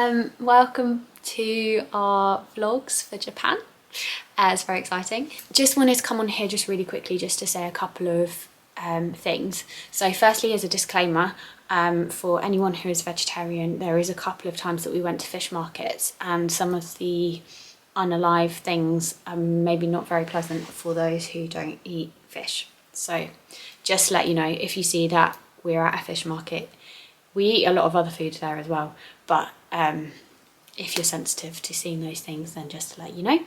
Welcome to our vlogs for Japan. It's very exciting. Just wanted to come on here just really quickly just to say a couple of things. So firstly, as a disclaimer, for anyone who is vegetarian, there is a couple of times that we went to fish markets and some of the unalive things are maybe not very pleasant for those who don't eat fish. So just to let you know, if you see that we're at a fish market, we eat a lot of other food there as well, but if you're sensitive to seeing those things, then just to let you know.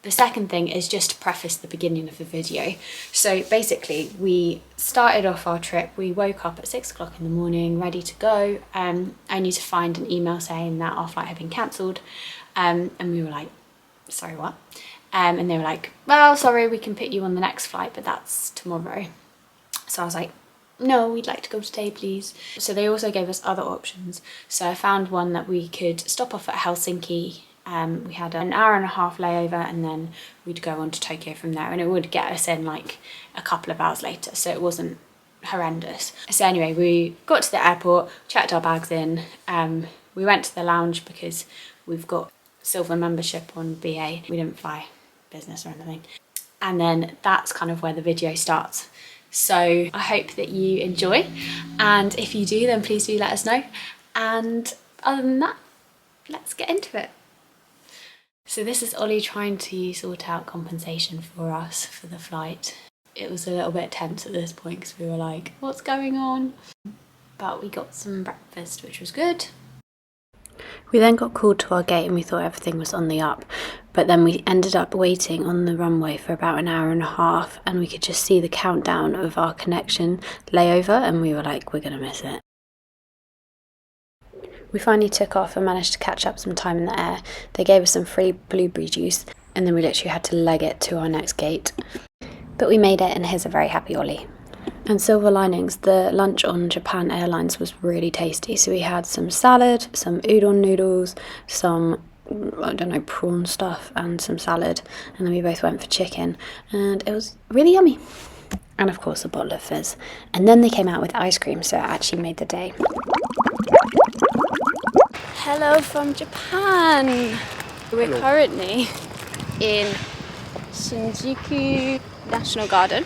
The second thing is just to preface the beginning of the video. So basically we started off our trip, we woke up at 6 o'clock in the morning ready to go, only to find an email saying that our flight had been cancelled, and we were like, sorry, what? And they were like, well, sorry, we can put you on the next flight, but that's tomorrow. So I was like, no, we'd like to go today, please. So they also gave us other options. So I found one that we could stop off at Helsinki. We had an hour and a half layover and then we'd go on to Tokyo from there, and it would get us in like a couple of hours later, so it wasn't horrendous. So anyway, we got to the airport, checked our bags in, we went to the lounge because we've got silver membership on BA. We didn't fly business or anything. And then that's kind of where the video starts. So I hope that you enjoy, and if you do, then please do let us know. And other than that, let's get into it. So this is Ollie trying to sort out compensation for us for the flight. It was a little bit tense at this point because we were like, what's going on? But we got some breakfast, which was good. We then got called to our gate and we thought everything was on the up, but then we ended up waiting on the runway for about an hour and a half and we could just see the countdown of our connection layover and we were like, we're gonna miss it. We finally took off and managed to catch up some time in the air. They gave us some free blueberry juice and then we literally had to leg it to our next gate. But we made it, and here's a very happy Ollie. And silver linings, the lunch on Japan Airlines was really tasty. So we had some salad, some udon noodles, some, I don't know, prawn stuff and some salad. And then we both went for chicken and it was really yummy. And of course a bottle of fizz. And then they came out with ice cream, so it actually made the day. Hello from Japan. We're currently in Shinjuku National Garden.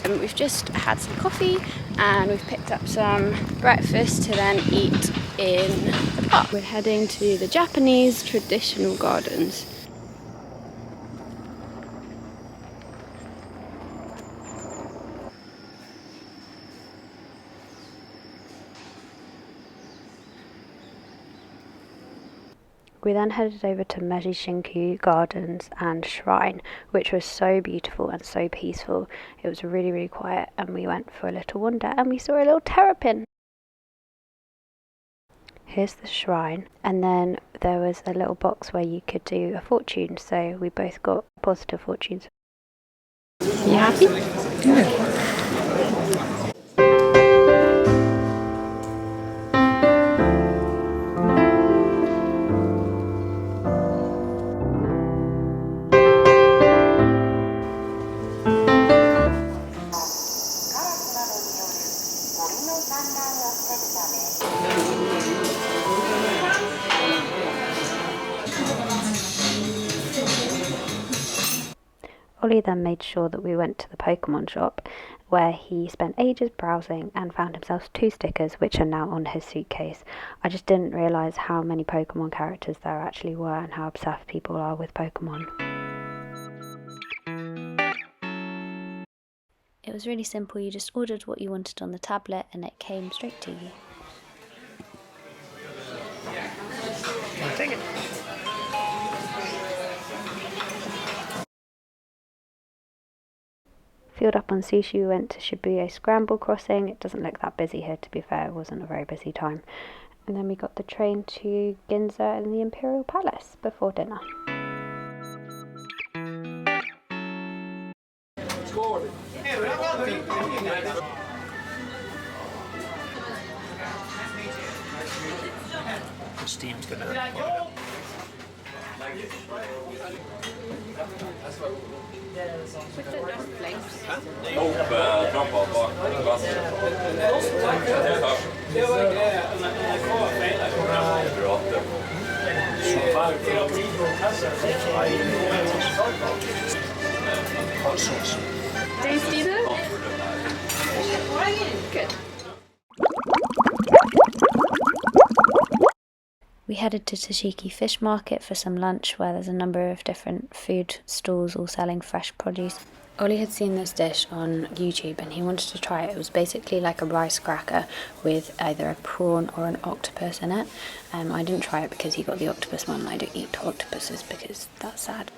We've just had some coffee and we've picked up some breakfast to then eat in the park. We're heading to the Japanese traditional gardens. We then headed over to Meiji Shinku Gardens and Shrine, which was so beautiful and so peaceful. It was really, really quiet, and we went for a little wander and we saw a little terrapin. Here's the shrine, and then there was a little box where you could do a fortune, so we both got positive fortunes. You happy? Yeah. Ollie then made sure that we went to the Pokemon shop, where he spent ages browsing and found himself 2 stickers which are now on his suitcase. I just didn't realise how many Pokemon characters there actually were and how obsessed people are with Pokemon. It was really simple, you just ordered what you wanted on the tablet and it came straight to you. I'll take it. Filled up on sushi, we went to Shibuya Scramble Crossing. It doesn't look that busy here, to be fair, it wasn't a very busy time. And then we got the train to Ginza and the Imperial Palace before dinner. The steam's gonna Drop av bak. Hot sauce. Tasty though? Good. We headed to Tashiki Fish Market for some lunch, where there's a number of different food stalls all selling fresh produce. Ollie had seen this dish on YouTube and he wanted to try it. It was basically like a rice cracker with either a prawn or an octopus in it. I didn't try it because he got the octopus one and I don't eat octopuses because that's sad.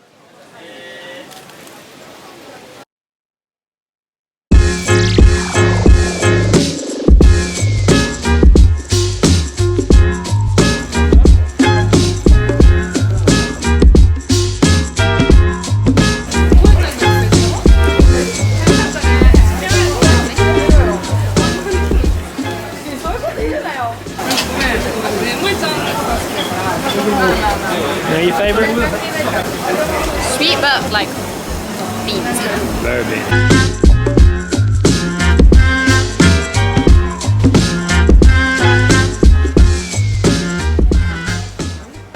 Now your favourite? Sweet but like beans. Very big.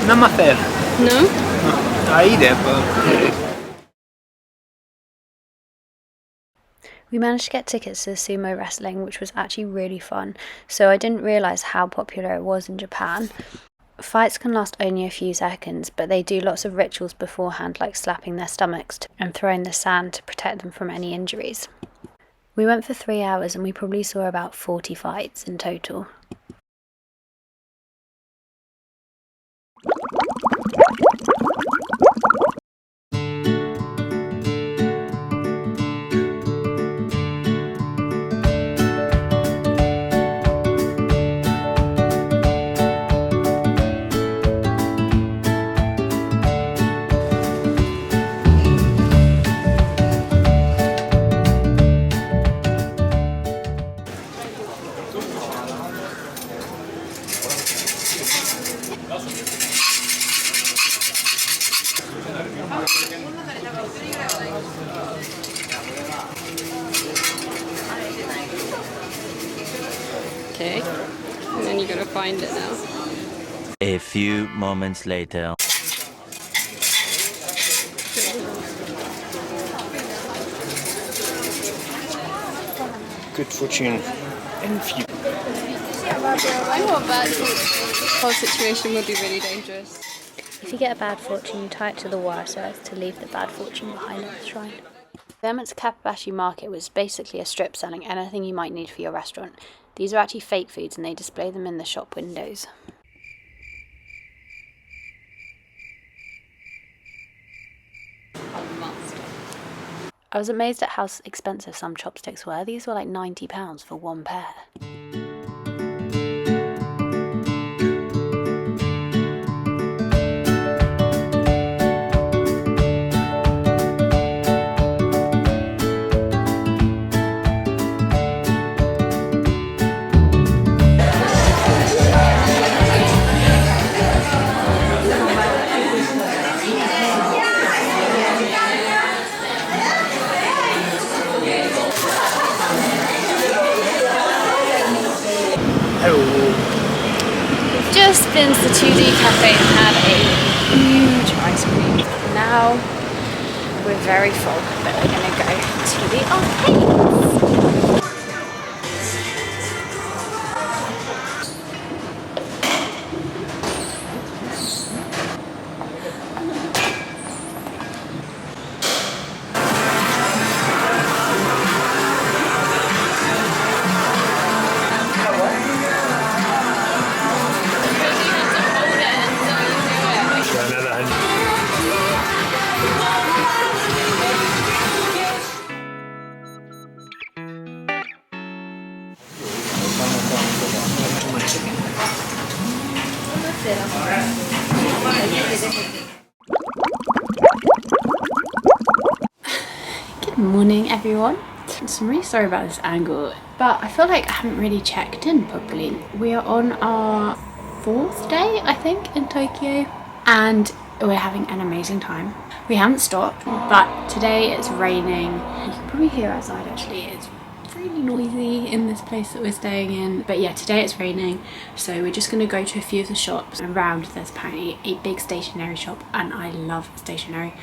Not my favourite. No? I eat it, but... We managed to get tickets to the sumo wrestling, which was actually really fun. So I didn't realise how popular it was in Japan. Fights can last only a few seconds, but they do lots of rituals beforehand, like slapping their stomachs and throwing the sand to protect them from any injuries. We went for 3 hours and we probably saw about 40 fights in total. Okay, and then you gotta find it now. A few moments later. Good fortune in few. I know a bad whole situation would be really dangerous. If you get a bad fortune, you tie it to the wire so as to leave the bad fortune behind at the shrine. Vermont's Kapabashi Market was basically a strip selling anything you might need for your restaurant. These are actually fake foods and they display them in the shop windows. I was amazed at how expensive some chopsticks were. These were like £90 for one pair. Just been to the 2D cafe and had a huge ice cream. Now we're very full, but we're going to go to the arcades. Good morning everyone. So I'm really sorry about this angle, but I feel like I haven't really checked in properly. We are on our 4th day, I think, in Tokyo, and we're having an amazing time. We haven't stopped, but today it's raining. You can probably hear outside actually, it's freezing. really noisy in this place that we're staying in. But yeah, today it's raining, so we're just gonna go to a few of the shops around. There's apparently a big stationery shop, and I love stationery.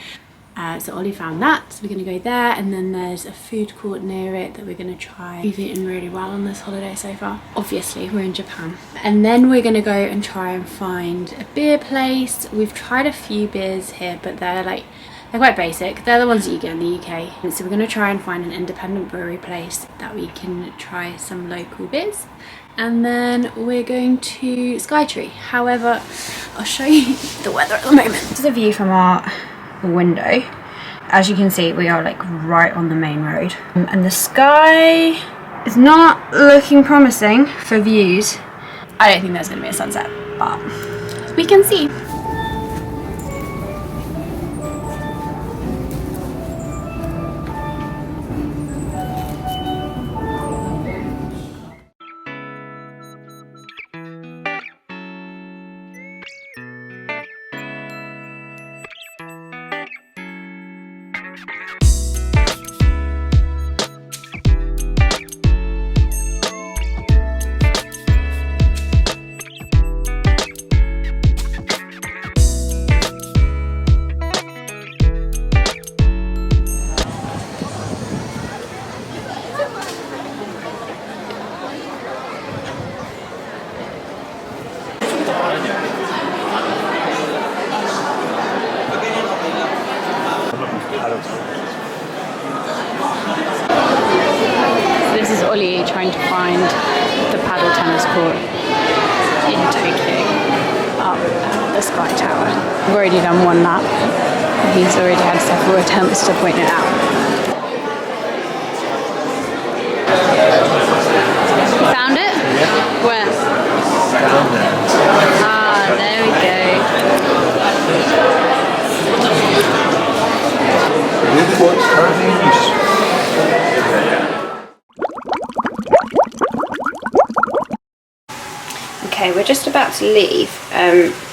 So Ollie found that, so we're gonna go there, and then there's a food court near it that we're gonna try. We've eaten really well on this holiday so far. Obviously, we're in Japan. And then we're gonna go and try and find a beer place. We've tried a few beers here, but they're quite basic. They're the ones that you get in the UK. And so we're gonna try and find an independent brewery place that we can try some local beers. And then we're going to Skytree. However, I'll show you the weather at the moment. This is a view from our window. As you can see, we are like right on the main road, and the sky is not looking promising for views. I don't think there's going to be a sunset, but we can see. This is Ollie trying to find the paddle tennis court in Tokyo, up at the Sky Tower. We've already done one lap. He's already had several attempts to point it out. You found it? Yeah. Where? Down there. Ah, there we go. With what's currently in use. Okay, we're just about to leave,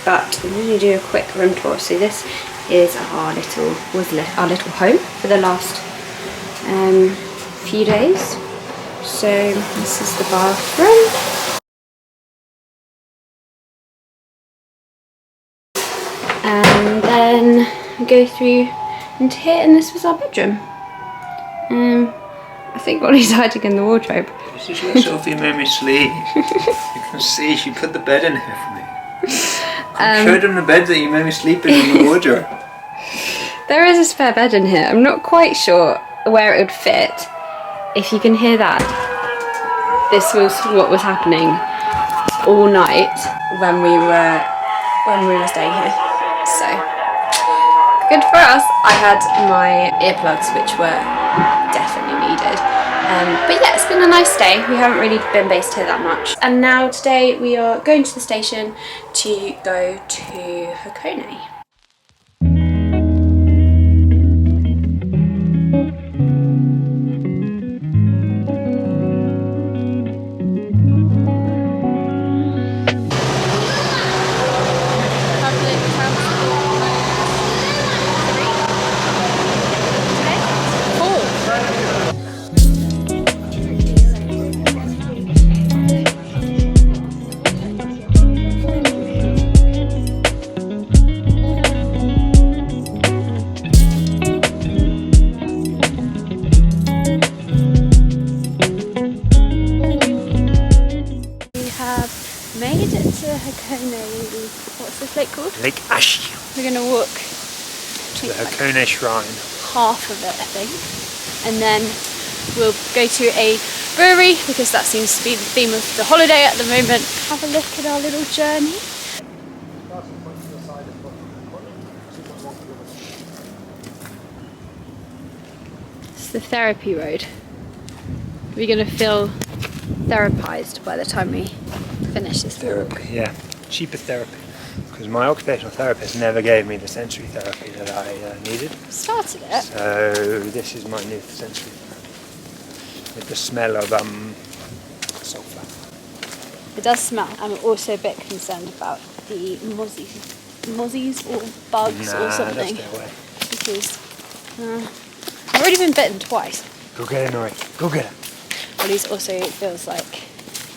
but I'm going to do a quick room tour. So this is our little home for the last few days. So this is the bathroom, and then we go through into here, and this was our bedroom. I think Ollie's hiding in the wardrobe. This is where Sophie made me sleep. You can see she put the bed in here for me. I showed him the bed that you made me sleep in the wardrobe. There is a spare bed in here. I'm not quite sure where it would fit. If you can hear that, this was what was happening all night when we were staying here. So good for us. I had my earplugs, which were definitely needed. But yeah, it's been a nice day. We haven't really been based here that much. And now today we are going to the station to go to Hakone. Made it to Hakone. What's this lake called? Lake Ashi. We're gonna walk To the Hakone Shrine. half of it, I think, and then we'll go to a brewery because that seems to be the theme of the holiday at the moment. Have a look at our little journey. It's the therapy road. We're gonna feel therapized by the time we finish this walk. Therapy, yeah. Cheaper therapy. Because my occupational therapist never gave me the sensory therapy that I needed. Started it. So this is my new sensory therapy. With the smell of sulfur. It does smell. I'm also a bit concerned about the mozzies or bugs or something. Stay away. Because I've already been bitten twice. Go get it, Nori. Go get it. Ollie's also feels like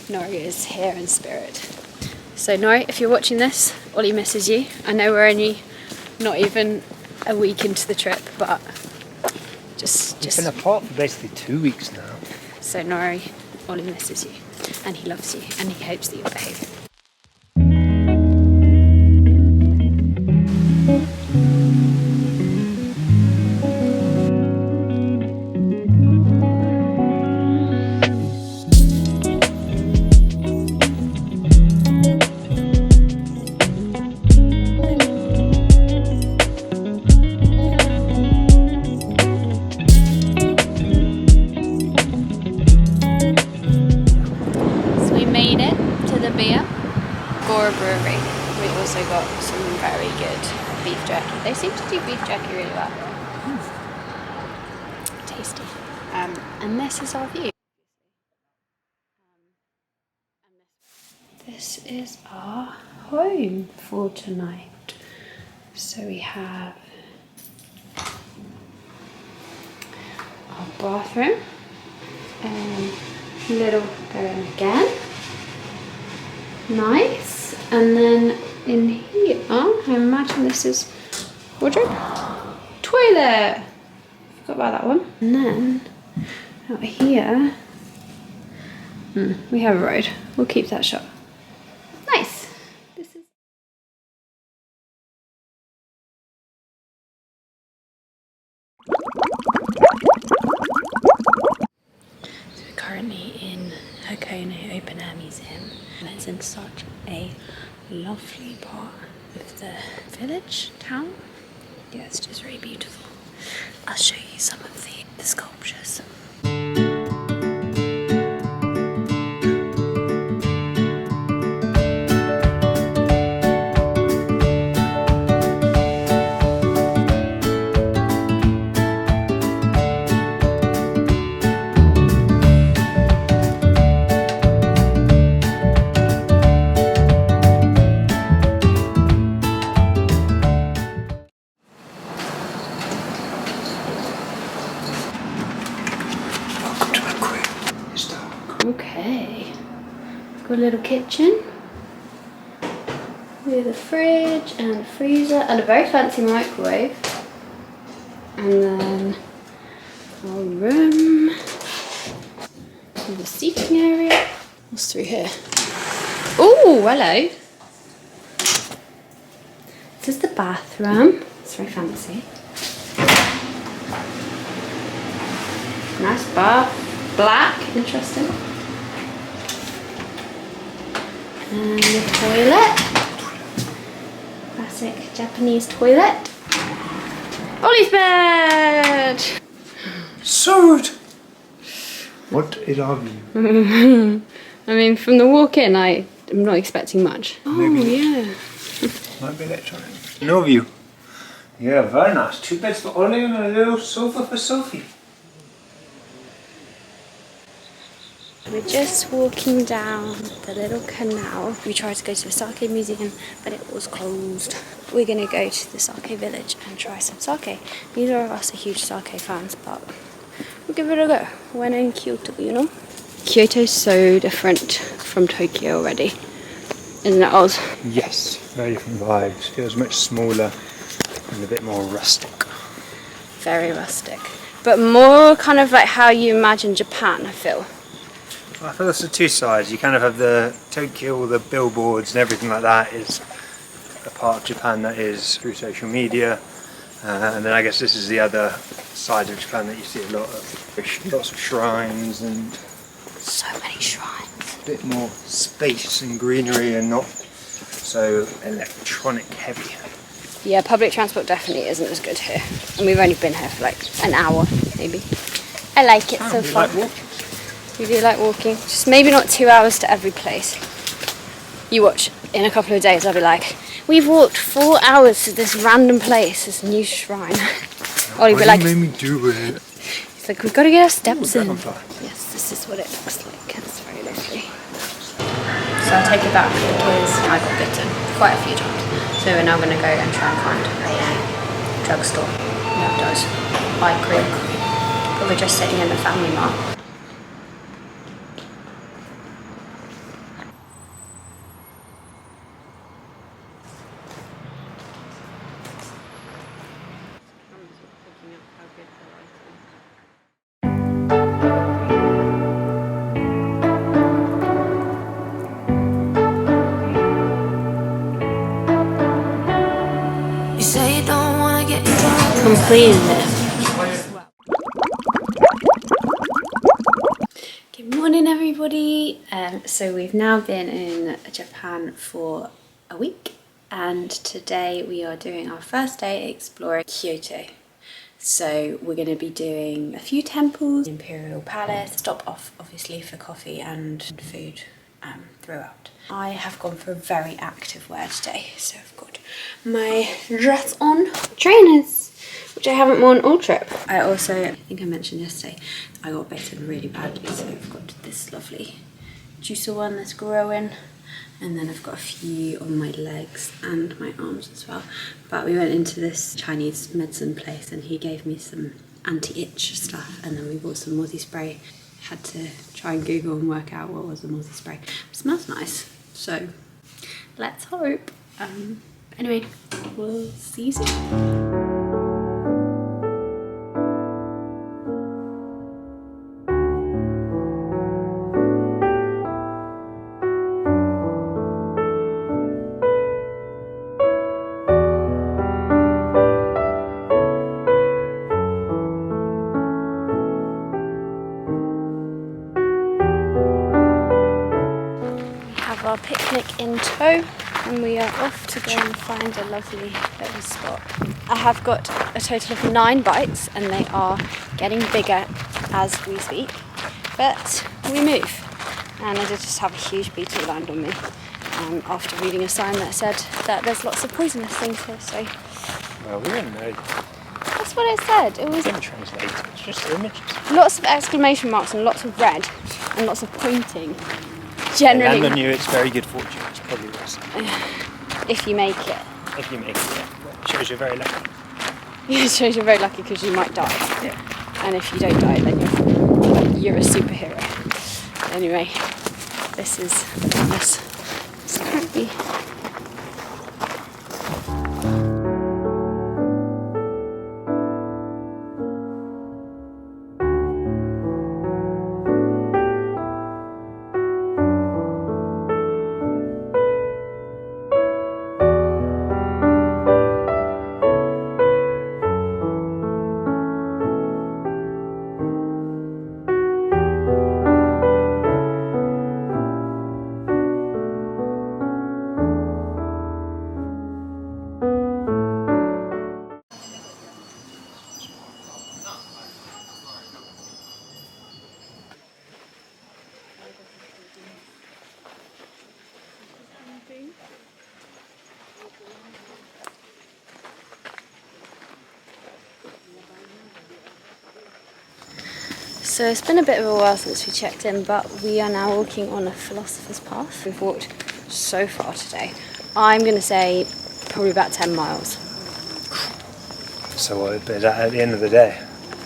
Nori is here in spirit. So Nori, if you're watching this, Ollie misses you. I know we're only not even a week into the trip, but just We've been apart for basically 2 weeks now. So Nori, Ollie misses you, and he loves you, and he hopes that you'll behave. Brewery. We also got some very good beef jerky. They seem to do beef jerky really well. Tasty. And this is our view. This is our home for tonight. So we have our bathroom. Little going again. Nice. And then in here, I imagine this is wardrobe, toilet. Forgot about that one. And then out here, we have a road. We'll keep that shot. Nice. This is. So we're currently in Hakone Open Air Museum. And it's in such a lovely part of the village, town. Yeah, it's just really beautiful. I'll show you some of the sculptures. Okay, got a little kitchen with a fridge and a freezer and a very fancy microwave, and then our room with a seating area. What's through here? Oh, hello. This is the bathroom. It's very fancy. Nice bath, black, interesting. And the toilet. Classic Japanese toilet. Ollie's bed! Sold! What is our view? I mean, from the walk-in, I'm not expecting much. Maybe yeah. Might be electronic. No view. Yeah, very nice. 2 beds for Ollie and a little sofa for Sophie. We're just walking down the little canal. We tried to go to the sake museum, but it was closed. We're gonna go to the sake village and try some sake. Neither of us are huge sake fans, but we'll give it a go. When in Kyoto, you know? Kyoto's so different from Tokyo already, isn't it, Oz? Yes, very different vibes. Feels much smaller and a bit more rustic. Very rustic. But more kind of like how you imagine Japan, I feel. I feel there's the two sides. You kind of have the Tokyo, all the billboards and everything like that is a part of Japan that is through social media. And then I guess this is the other side of Japan that you see a lot of. Lots of shrines and So many shrines. a bit more space and greenery and not so electronic heavy. Yeah, public transport definitely isn't as good here. And we've only been here for like an hour, maybe. I like it so We far. like walking. We do like walking. Just maybe not 2 hours to every place. You watch, in a couple of days I'll be like, we've walked 4 hours to this random place, this new shrine. Or you'll be like, made me do it. it's like, we've got to get our steps in. dragonfly. Yes, this is what it looks like. It's very lovely. So I'll take it back because I got bitten quite a few times. So we're now going to go and try and find a drugstore that does eye cream. But we're just sitting in the family mart. cleaning it. Good morning everybody. So we've now been in Japan for a week and today we are doing our first day exploring Kyoto. So we're going to be doing a few temples, Imperial Palace, stop off obviously for coffee and food throughout. I have gone for a very active wear today, so I've got my dress on, trainers, which I haven't worn all trip. I also, I think I mentioned yesterday, I got bitten really badly, so I've got this lovely juicer one that's growing. And then I've got a few on my legs and my arms as well. But we went into this Chinese medicine place and he gave me some anti-itch stuff and then we bought some mozzie spray. Had to try and Google and work out what was the mozzie spray. It smells nice, so let's hope. Anyway, we'll see you soon. Our picnic in tow and we are off to go and find a lovely little spot. I have got a total of 9 bites and they are getting bigger as we speak, but we move. And I did just have a huge beetle land on me after reading a sign that said that there's lots of poisonous things here, so... Well, we didn't know. That's what it said. It was... Didn't translate, it's just images. Lots of exclamation marks and lots of red and lots of pointing. Generally, And on you, it's very good fortune. It's probably worse. if you make it. If you make it, yeah. It shows you're very lucky. It shows you're very lucky because you might die. Yeah. And if you don't die, then you're a superhero. Anyway, this is us. So happy. So it's been a bit of a while since we checked in, but we are now walking on a philosopher's path. We've walked so far today. I'm going to say probably about 10 miles. So what, is that at the end of the day?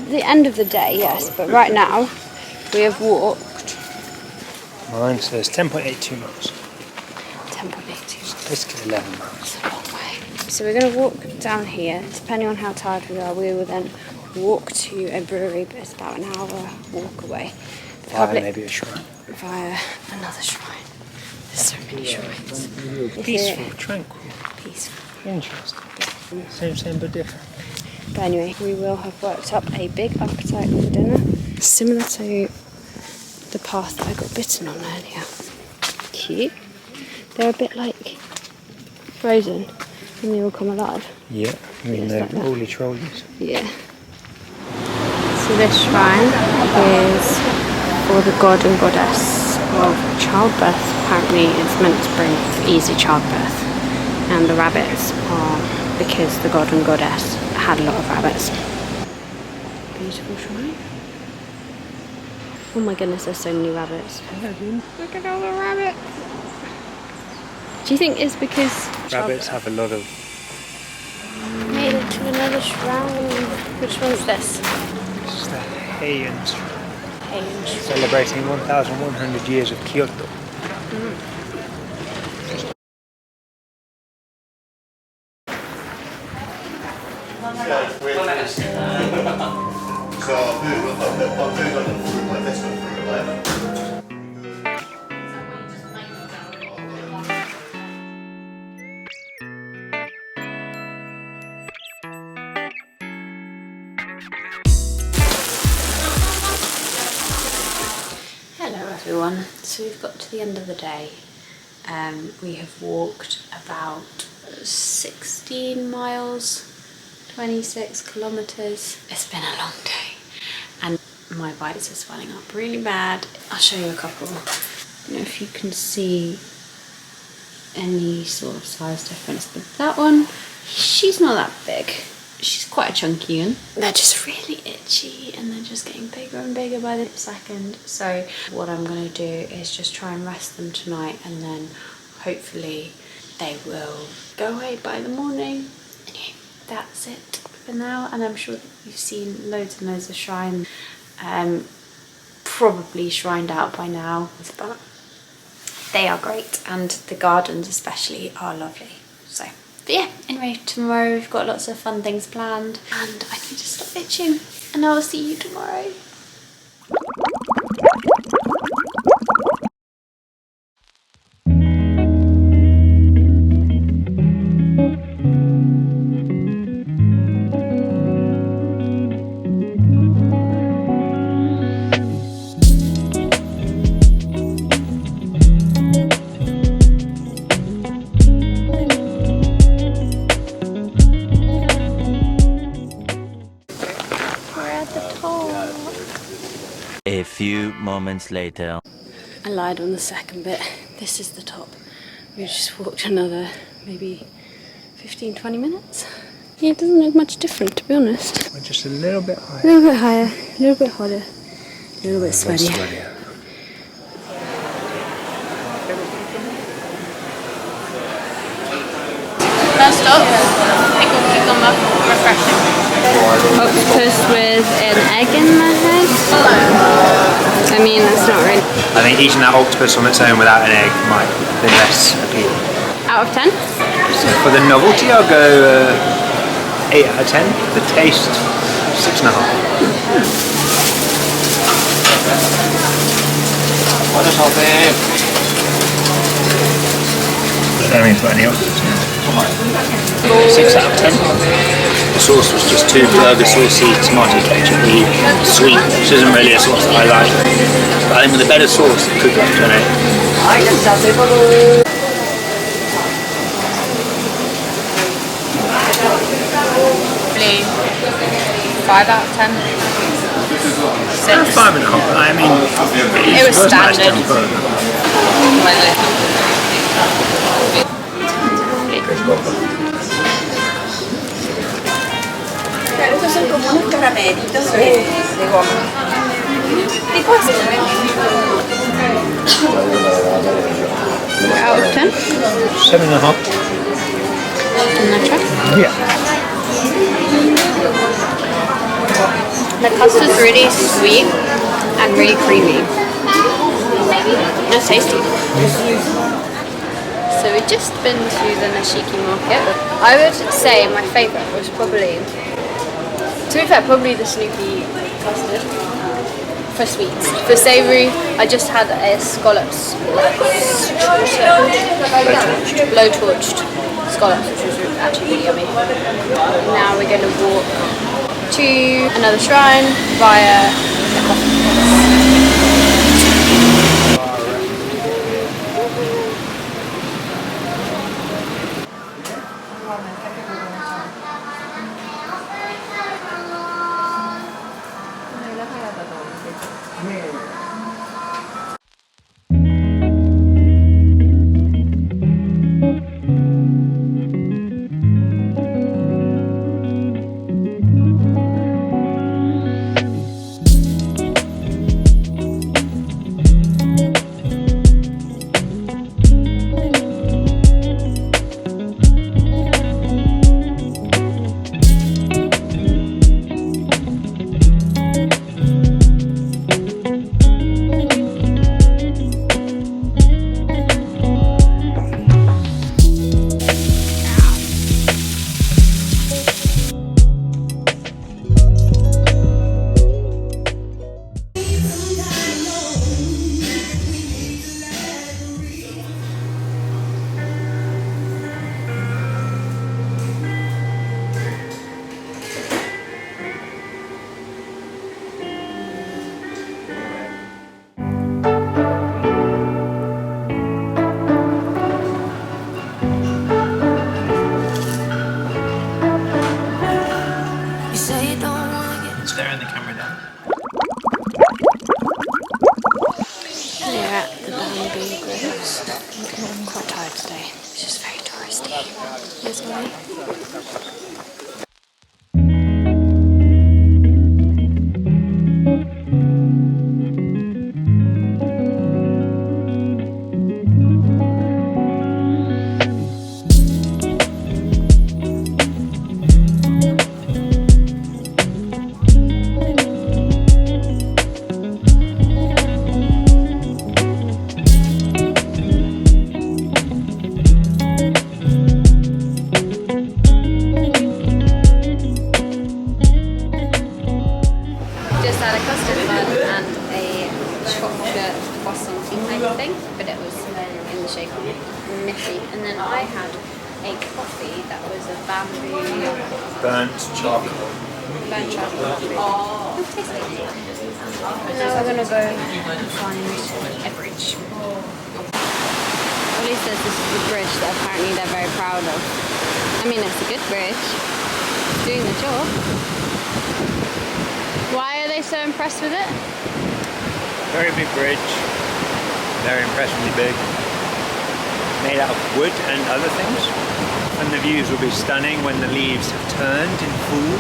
The end of the day, yes, but right now we have walked Mine says 10.82 miles. 10.82. Basically 11 miles. It's a long way. So we're going to walk down here. Depending on how tired we are, we will then walk to a brewery, but it's about an hour walk away. Via maybe a shrine. Via another shrine. There's so many shrines. Peaceful, tranquil. Peaceful. Interesting. Same but different. But anyway, we will have worked up a big appetite for dinner. Similar to the path that I got bitten on earlier. Cute. They're a bit like Frozen and they all come alive. Yeah, I mean they're roly trolleys. Yeah. So this shrine is for the god and goddess of childbirth. Apparently it's meant to bring easy childbirth. And the rabbits are because the god and goddess had a lot of rabbits. Beautiful shrine. Oh my goodness, there's so many rabbits. Look at all the rabbits. Do you think it's because Rabbits have a lot of... Made it to another shrine. Which one's this? This is the Heian Shrine. Heian. Celebrating 1,100 years of Kyoto. everyone. So we've got to the end of the day. We have walked about 16 miles, 26 kilometers. It's been a long day and my bites are swelling up really bad. I'll show you a couple. I don't know if you can see any sort of size difference, but that one, she's not that big. She's quite a chunky one. They're just really itchy and they're just getting bigger and bigger by the second. So what I'm going to do is just try and rest them tonight, and then hopefully they will go away by the morning. Anyway, that's it for now, and I'm sure that you've seen loads and loads of shrine, probably shrined out by now, but they are great, and the gardens especially are lovely. So, but yeah, anyway, tomorrow we've got lots of fun things planned and I need to stop itching, and I will see you tomorrow. A few moments later. I lied on the second bit. This is the top. We just walked another maybe 15-20 minutes. Yeah, it doesn't look much different, to be honest. We're just a little bit higher. A little bit higher, a little bit hotter, a little bit sweatier. First up, pickled cucumber, refreshing. Octopus with an egg in the head. I mean, that's not really. I think eating that octopus on its own without an egg might be less appealing. Out of 10? So for the novelty, I'll go 8 out of 10. The taste, 6.5. I mean, for any octopus. 6 out of 10. The sauce was just too burger saucy, tomato ketchup-y, sweet, which isn't really a sauce that I like. But I think with a better sauce, it could go up to an 8. Probably 5 out of 10. 6. 5.5. I mean, It was standard. Estos son como unos caramelitos de goma. Tipo así. Out of 10? 7.5. Yeah. The custard's really sweet and really creamy. It's tasty. So we've just been to the Nishiki market. I would say my favourite was probably, to be fair, probably the Snoopy custard for sweets. For savoury, I just had a scallops, low-torched scallops, which was actually really yummy. Now we're going to walk to another shrine via the coffee place. had a custard bun and a chocolate croissant type thing, but it was in the shape of nippy. And then I had a coffee that was a bamboo Burnt chocolate. burnt chocolate coffee. Oh, tasty. And now we're gonna go find a bridge. Ollie says this is the bridge that apparently they're very proud of. I mean, it's a good bridge. It's doing the job. Why are they so impressed with it? Very big bridge. Very impressively big. Made out of wood and other things. And the views will be stunning when the leaves have turned in fall.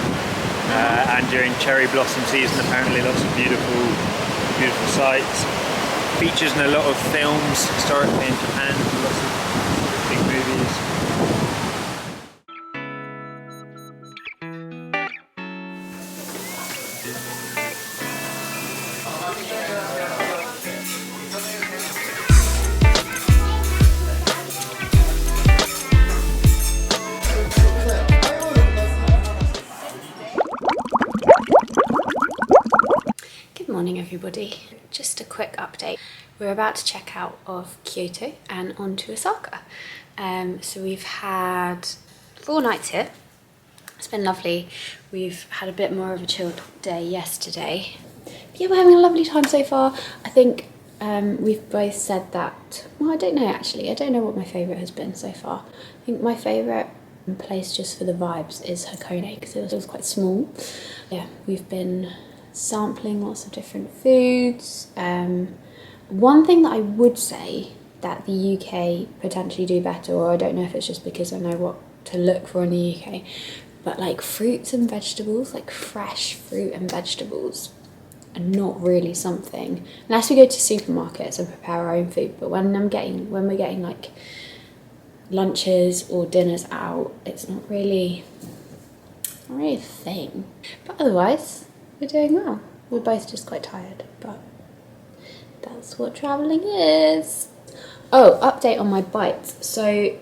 And during cherry blossom season, apparently lots of beautiful sights. Features in a lot of films historically in Japan, lots of big movies. Good morning everybody. Just a quick update. We're about to check out of Kyoto and on to Osaka. So we've had 4 nights here. It's been lovely. We've had a bit more of a chilled day yesterday. But yeah, we're having a lovely time so far. I think we've both said that, well, I don't know actually. I don't know what my favourite has been so far. I think my favourite place just for the vibes is Hakone because it was quite small. Yeah, we've been sampling lots of different foods. One thing that I would say that the UK potentially do better, or I don't know if it's just because I know what to look for in the UK, but like fruits and vegetables, like fresh fruit and vegetables are not really something, unless we go to supermarkets and prepare our own food. But when we're getting like lunches or dinners out, it's not really a thing. But otherwise, we're doing well. We're both just quite tired, but that's what travelling is. Oh, update on my bites. So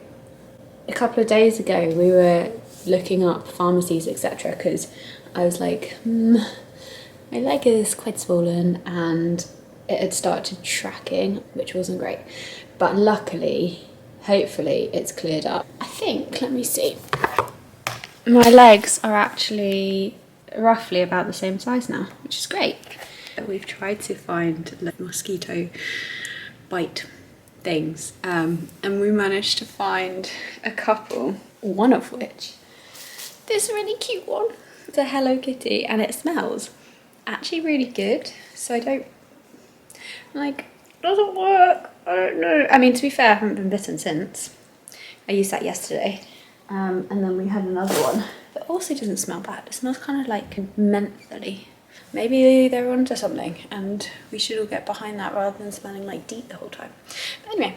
a couple of days ago we were looking up pharmacies, etc., because I was like, my leg is quite swollen and it had started tracking, which wasn't great. But luckily, hopefully, it's cleared up. I think, let me see. My legs are actually roughly about the same size now, which is great. We've tried to find like mosquito bite things, and we managed to find a couple, one of which, this really cute one. It's a Hello Kitty and it smells actually really good, so I don't, like, doesn't work, I don't know. I mean, to be fair, I haven't been bitten since. I used that yesterday. And then we had another one that also doesn't smell bad. It smells kind of like mentholy. Maybe they're onto something and we should all get behind that rather than smelling like DEET the whole time. But anyway,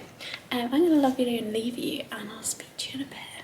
I'm going to love you and leave you, and I'll speak to you in a bit.